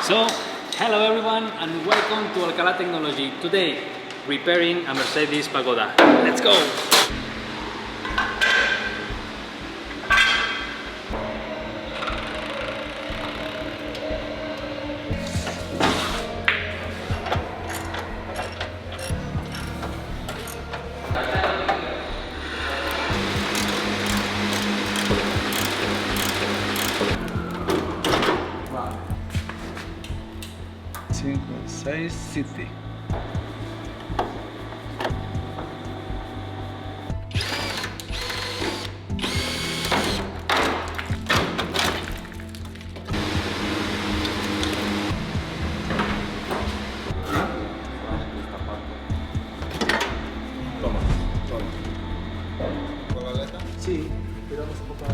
So, hello everyone and welcome to Alcalà Technology. Today, repairing a Mercedes Pagoda. Let's go! Cinco, seis, siete. Toma. ¿Con la aleta? Sí, tiramos un poco.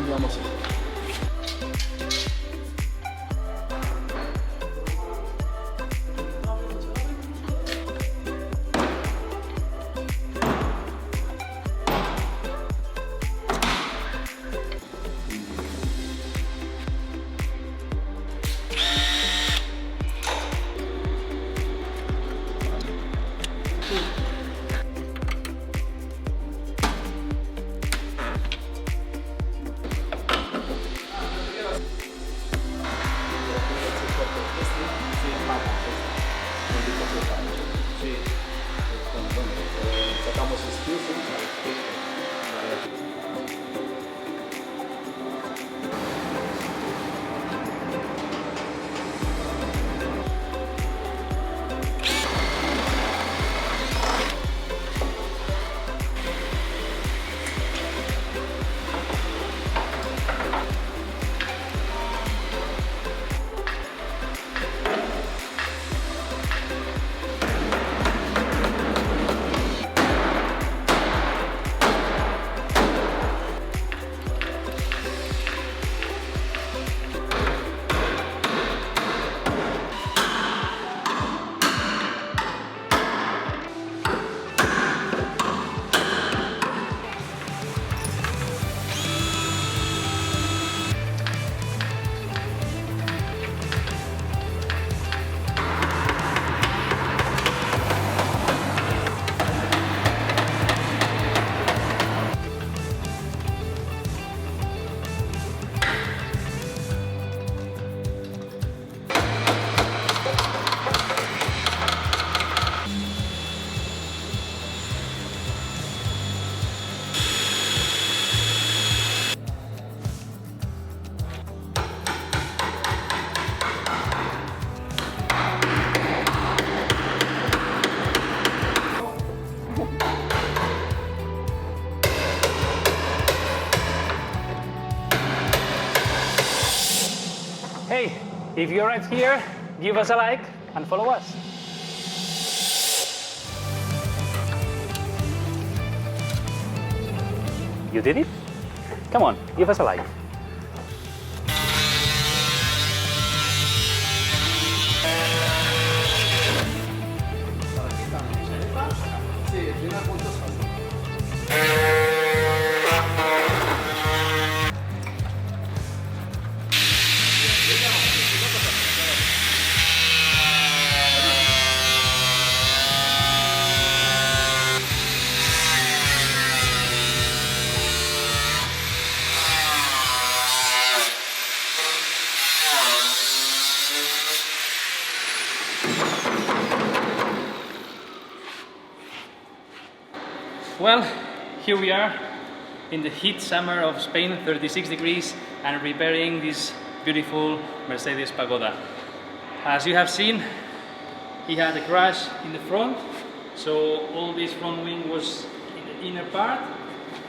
Vamos. Sacamos skills, Hey, if you arrived here, give us a like and follow us. You did it? Come on, give us a like. Well, here we are in the heat summer of Spain, 36 degrees, and repairing this beautiful Mercedes Pagoda. As you have seen, he had a crash in the front, so all this front wing was in the inner part.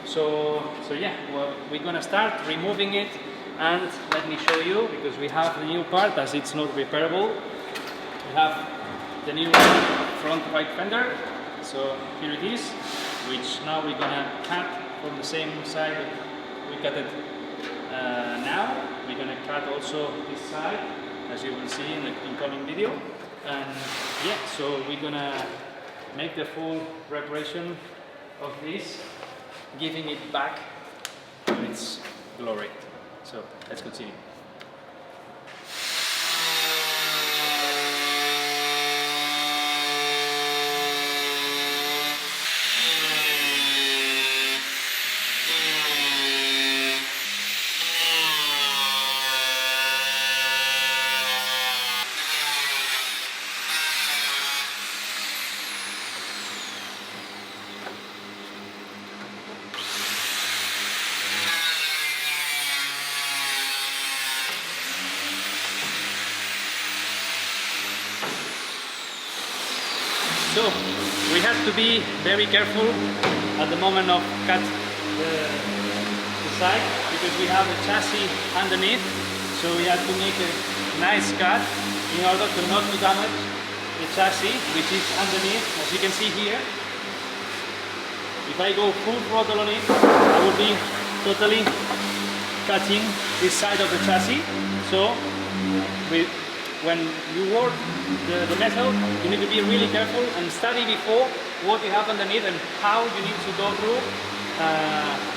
So yeah, well, we're gonna start removing it, and let me show you, because we have the new part as it's not repairable. We have the new front right fender, so here it is, which now we're gonna cut from the same side that we cut it now. We're gonna cut also this side, as you will see in the incoming video. And yeah, so we're gonna make the full reparation of this, giving it back to its glory. So let's continue. So we have to be very careful at the moment of cut the side, because we have the chassis underneath, so we have to make a nice cut in order to not to damage the chassis, which is underneath. As you can see here, if I go full throttle on it, I will be totally cutting this side of the chassis. So when you work the metal, you need to be really careful and study before what you have underneath and how you need to go through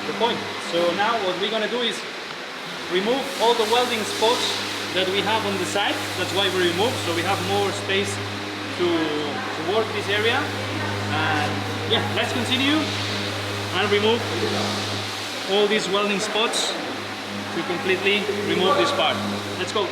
the point. So now what we're going to do is remove all the welding spots that we have on the side. That's why we remove, so we have more space to work this area. And yeah, let's continue and remove all these welding spots to completely remove this part. Let's go.